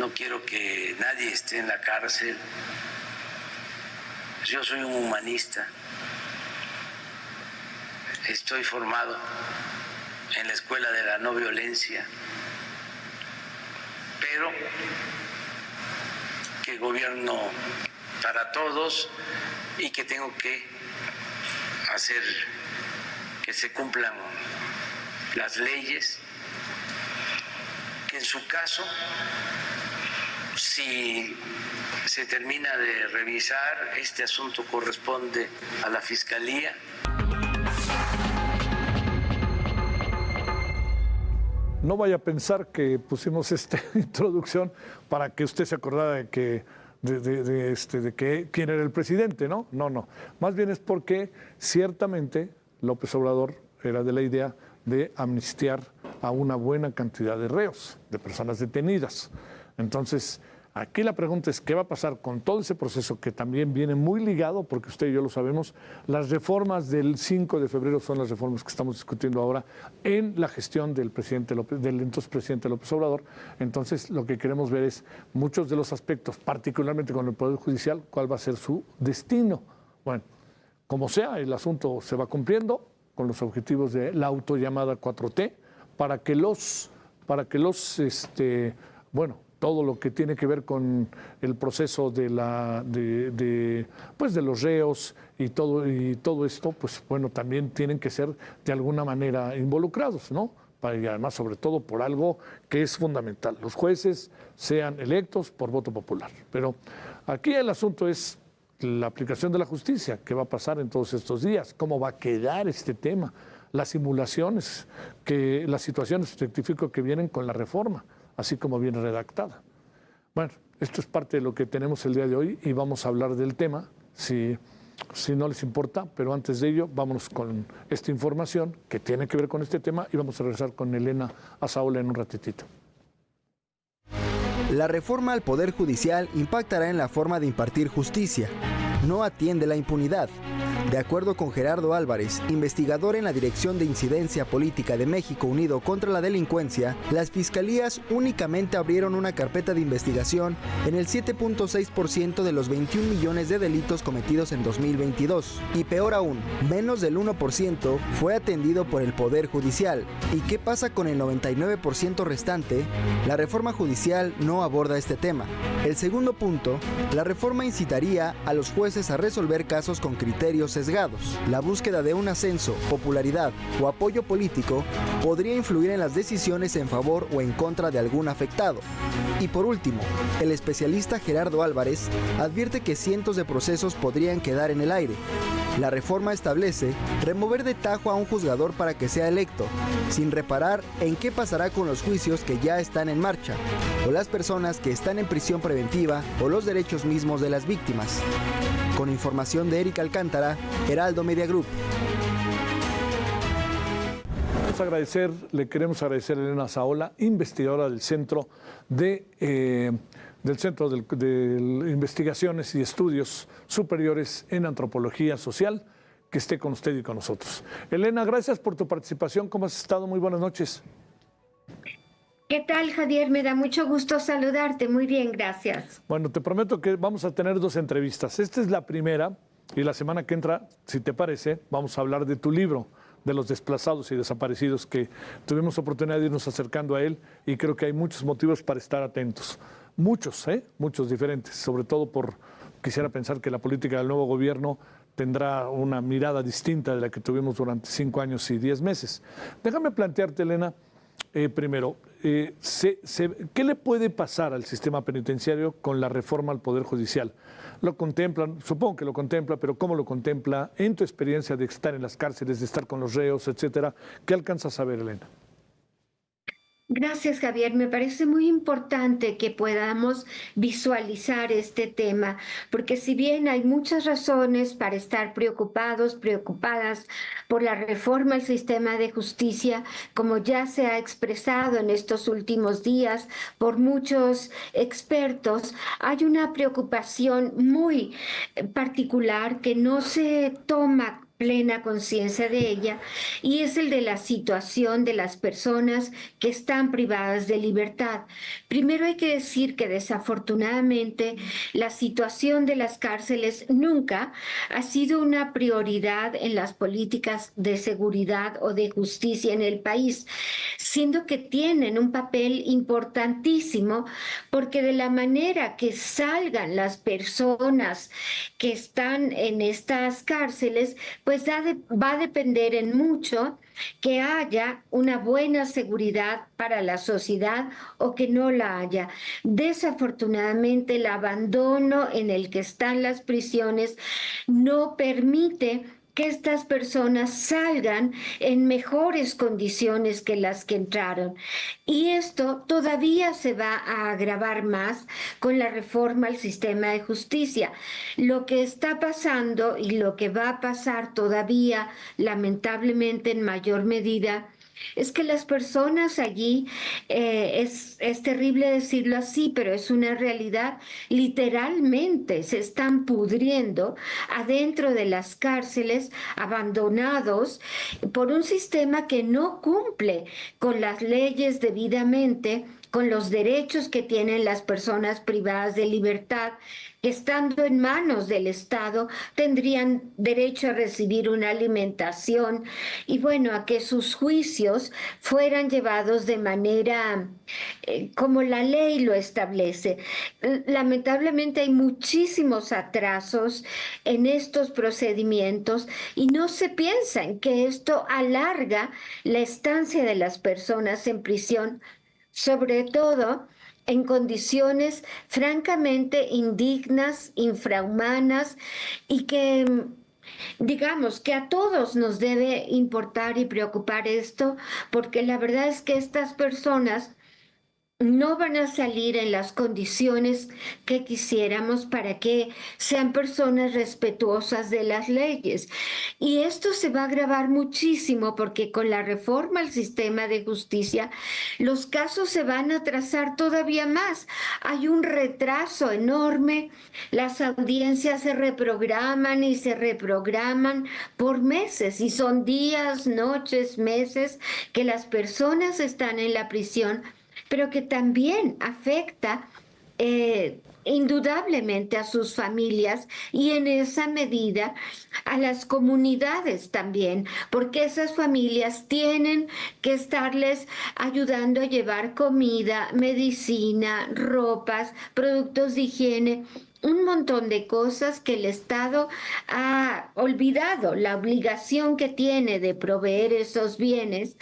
no quiero que nadie esté en la cárcel. Yo soy un humanista, estoy formado en la escuela de la no violencia, pero que gobierno para todos y que tengo que hacer que se cumplan las leyes, que en su caso, si se termina de revisar, este asunto corresponde a la Fiscalía. No vaya a pensar que pusimos esta introducción para que usted se acordara de que quién era el presidente, ¿no? No. Más bien es porque ciertamente López Obrador era de la idea de amnistiar a una buena cantidad de reos, de personas detenidas. Entonces, aquí la pregunta es, ¿qué va a pasar con todo ese proceso que también viene muy ligado, porque usted y yo lo sabemos, las reformas del 5 de febrero son las reformas que estamos discutiendo ahora en la gestión del entonces presidente López Obrador? Entonces, lo que queremos ver es muchos de los aspectos, particularmente con el Poder Judicial, cuál va a ser su destino. Bueno, como sea, el asunto se va cumpliendo con los objetivos de la autollamada 4T, para que todo lo que tiene que ver con el proceso de los reos y todo esto, pues bueno, también tienen que ser de alguna manera involucrados, ¿no? Y además, sobre todo, por algo que es fundamental, los jueces sean electos por voto popular. Pero aquí el asunto es la aplicación de la justicia, qué va a pasar en todos estos días, cómo va a quedar este tema, las simulaciones, las situaciones, rectifico, que vienen con la reforma, así como viene redactada. Bueno, esto es parte de lo que tenemos el día de hoy y vamos a hablar del tema, si no les importa, pero antes de ello, vámonos con esta información que tiene que ver con este tema y vamos a regresar con Elena Azaola en un ratitito. La reforma al Poder Judicial impactará en la forma de impartir justicia. No atiende la impunidad. De acuerdo con Gerardo Álvarez, investigador en la Dirección de Incidencia Política de México Unido contra la Delincuencia, las fiscalías únicamente abrieron una carpeta de investigación en el 7.6% de los 21 millones de delitos cometidos en 2022. Y peor aún, menos del 1% fue atendido por el Poder Judicial. ¿Y qué pasa con el 99% restante? La reforma judicial no aborda este tema. El segundo punto, la reforma incitaría a los jueces a resolver casos con criterios sesgados. La búsqueda de un ascenso, popularidad o apoyo político podría influir en las decisiones en favor o en contra de algún afectado. Y por último, el especialista Gerardo Álvarez advierte que cientos de procesos podrían quedar en el aire. La reforma establece remover de tajo a un juzgador para que sea electo, sin reparar en qué pasará con los juicios que ya están en marcha, o las personas que están en prisión preventiva o los derechos mismos de las víctimas. Con información de Erika Alcántara, Heraldo Media Group. Le queremos agradecer a Elena Azaola, investigadora del Centro de Investigaciones y Estudios Superiores en Antropología Social, que esté con usted y con nosotros. Elena, gracias por tu participación. ¿Cómo has estado? Muy buenas noches. ¿Qué tal, Javier? Me da mucho gusto saludarte. Muy bien, gracias. Bueno, te prometo que vamos a tener 2 entrevistas. Esta es la primera y la semana que entra, si te parece, vamos a hablar de tu libro, de los desplazados y desaparecidos, que tuvimos oportunidad de irnos acercando a él y creo que hay muchos motivos para estar atentos. Muchos diferentes, sobre todo quisiera pensar que la política del nuevo gobierno tendrá una mirada distinta de la que tuvimos durante 5 años y 10 meses. Déjame plantearte, Elena, primero, ¿qué le puede pasar al sistema penitenciario con la reforma al Poder Judicial? ¿Lo contemplan? Supongo que lo contempla, pero ¿cómo lo contempla en tu experiencia de estar en las cárceles, de estar con los reos, etcétera? ¿Qué alcanzas a ver, Elena? Gracias, Javier. Me parece muy importante que podamos visualizar este tema, porque si bien hay muchas razones para estar preocupadas por la reforma al sistema de justicia, como ya se ha expresado en estos últimos días por muchos expertos, hay una preocupación muy particular que no se toma plena conciencia de ella, y es el de la situación de las personas que están privadas de libertad. Primero hay que decir que desafortunadamente la situación de las cárceles nunca ha sido una prioridad en las políticas de seguridad o de justicia en el país, siendo que tienen un papel importantísimo, porque de la manera que salgan las personas que están en estas cárceles, pues va a depender en mucho que haya una buena seguridad para la sociedad o que no la haya. Desafortunadamente, el abandono en el que están las prisiones no permite que estas personas salgan en mejores condiciones que las que entraron. Y esto todavía se va a agravar más con la reforma al sistema de justicia. Lo que está pasando y lo que va a pasar todavía, lamentablemente en mayor medida, es que las personas allí, es terrible decirlo así, pero es una realidad, literalmente se están pudriendo adentro de las cárceles, abandonados por un sistema que no cumple con las leyes debidamente, con los derechos que tienen las personas privadas de libertad, que estando en manos del Estado tendrían derecho a recibir una alimentación y bueno, a que sus juicios fueran llevados de manera como la ley lo establece. Lamentablemente hay muchísimos atrasos en estos procedimientos y no se piensa en que esto alarga la estancia de las personas en prisión, sobre todo en condiciones francamente indignas, infrahumanas y que digamos que a todos nos debe importar y preocupar esto, porque la verdad es que estas personas no van a salir en las condiciones que quisiéramos para que sean personas respetuosas de las leyes. Y esto se va a agravar muchísimo porque con la reforma al sistema de justicia, los casos se van a atrasar todavía más. Hay un retraso enorme, las audiencias se reprograman y se reprograman por meses y son días, noches, meses que las personas están en la prisión, pero que también afecta indudablemente a sus familias y en esa medida a las comunidades también, porque esas familias tienen que estarles ayudando a llevar comida, medicina, ropas, productos de higiene, un montón de cosas que el Estado ha olvidado, la obligación que tiene de proveer esos bienes.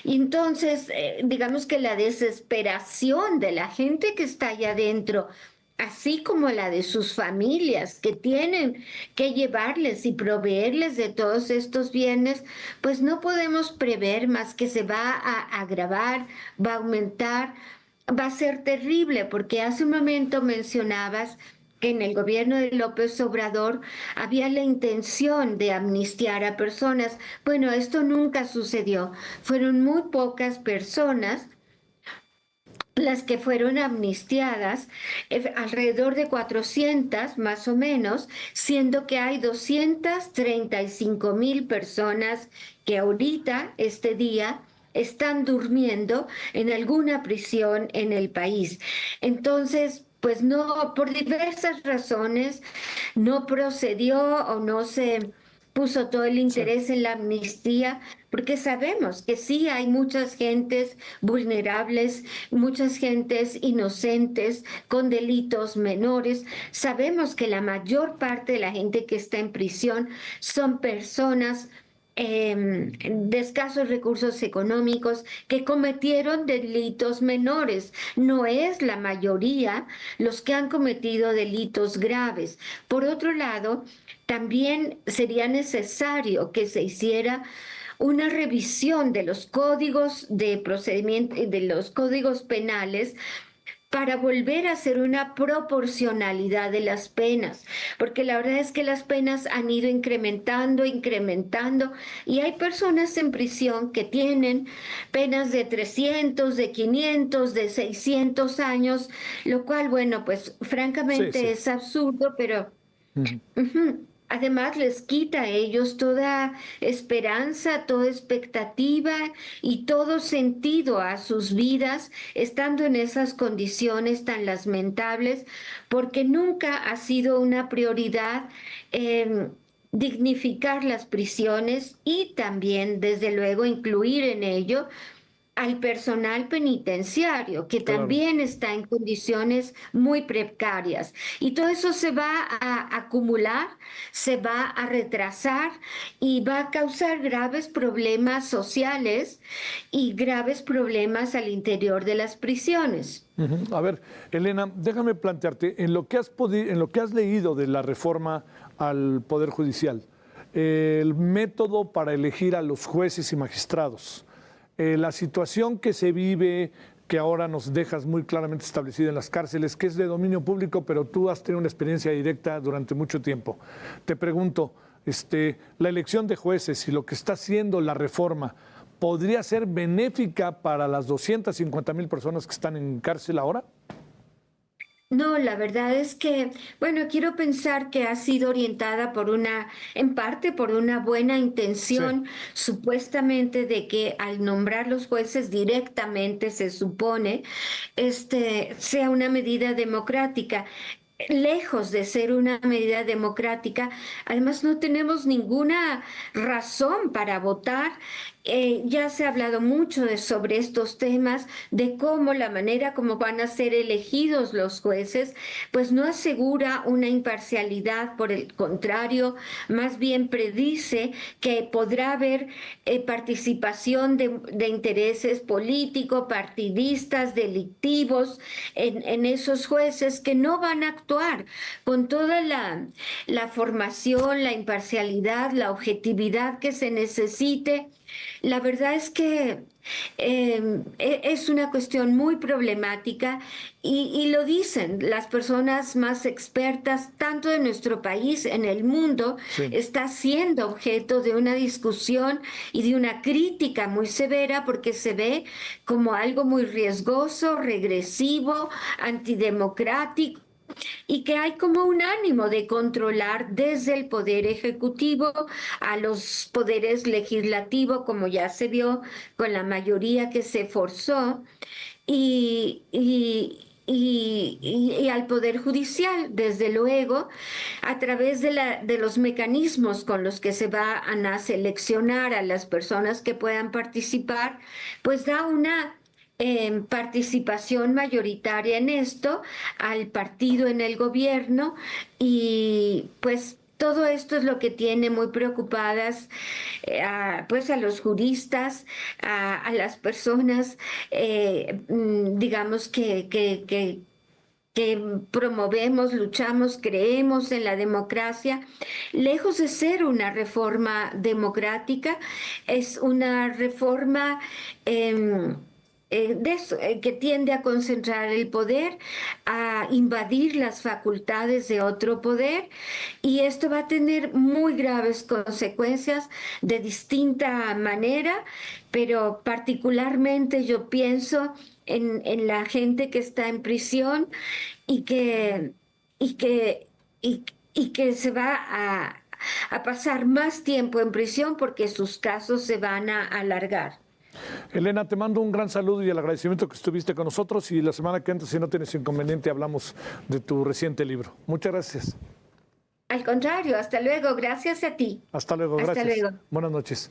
Y entonces, digamos que la desesperación de la gente que está allá adentro, así como la de sus familias que tienen que llevarles y proveerles de todos estos bienes, pues no podemos prever más que se va a agravar, va a aumentar, va a ser terrible, porque hace un momento mencionabas que en el gobierno de López Obrador había la intención de amnistiar a personas. Bueno, esto nunca sucedió. Fueron muy pocas personas las que fueron amnistiadas, alrededor de 400 más o menos, siendo que hay 235,000 personas que ahorita, este día, están durmiendo en alguna prisión en el país. Entonces, pues no, por diversas razones, no procedió o no se puso todo el interés en la amnistía, porque sabemos que sí hay muchas gentes vulnerables, muchas gentes inocentes con delitos menores. Sabemos que la mayor parte de la gente que está en prisión son personas de escasos recursos económicos que cometieron delitos menores. No es la mayoría los que han cometido delitos graves. Por otro lado, también sería necesario que se hiciera una revisión de los códigos de procedimiento, de los códigos penales, para volver a hacer una proporcionalidad de las penas, porque la verdad es que las penas han ido incrementando, incrementando, y hay personas en prisión que tienen penas de 300, de 500, de 600 años, lo cual, bueno, pues francamente Sí, sí. es absurdo, pero... Ujú. Ujú. además les quita a ellos toda esperanza, toda expectativa y todo sentido a sus vidas, estando en esas condiciones tan lamentables, porque nunca ha sido una prioridad dignificar las prisiones y también, desde luego, incluir en ello al personal penitenciario, que Claro. también está en condiciones muy precarias. Y todo eso se va a acumular, se va a retrasar y va a causar graves problemas sociales y graves problemas al interior de las prisiones. Ujú. A ver, Elena, déjame plantearte, en lo que has leído de la reforma al Poder Judicial, el método para elegir a los jueces y magistrados, la situación que se vive, que ahora nos dejas muy claramente establecida en las cárceles, que es de dominio público, pero tú has tenido una experiencia directa durante mucho tiempo. Te pregunto, la elección de jueces y lo que está haciendo la reforma, ¿podría ser benéfica para las 250,000 personas que están en cárcel ahora? No, la verdad es que, bueno, quiero pensar que ha sido orientada en parte por una buena intención, supuestamente de que al nombrar los jueces directamente se supone, sea una medida democrática. Lejos de ser una medida democrática, además no tenemos ninguna razón para votar. Ya se ha hablado mucho sobre estos temas, de cómo la manera como van a ser elegidos los jueces, pues no asegura una imparcialidad, por el contrario, más bien predice que podrá haber participación de intereses políticos, partidistas, delictivos en esos jueces que no van a actuar con toda la formación, la imparcialidad, la objetividad que se necesite. La verdad es que es una cuestión muy problemática y lo dicen las personas más expertas, tanto de nuestro país, en el mundo, está siendo objeto de una discusión y de una crítica muy severa porque se ve como algo muy riesgoso, regresivo, antidemocrático, y que hay como un ánimo de controlar desde el poder ejecutivo a los poderes legislativos, como ya se vio con la mayoría que se forzó, y al Poder Judicial, desde luego, a través de los mecanismos con los que se van a seleccionar a las personas que puedan participar, pues da una participación mayoritaria en esto al partido en el gobierno y pues todo esto es lo que tiene muy preocupadas pues a los juristas, a las personas, digamos, que promovemos, luchamos, creemos en la democracia. Lejos de ser una reforma democrática, es una reforma que tiende a concentrar el poder, a invadir las facultades de otro poder, y esto va a tener muy graves consecuencias de distinta manera, pero particularmente yo pienso en la gente que está en prisión y y que, y que se va a pasar más tiempo en prisión porque sus casos se van a alargar. Elena, te mando un gran saludo y el agradecimiento que estuviste con nosotros, y la semana que entra, si no tienes inconveniente, hablamos de tu reciente libro. Muchas gracias. Al contrario, hasta luego, gracias a ti. Hasta luego, Hasta gracias. luego. Buenas noches.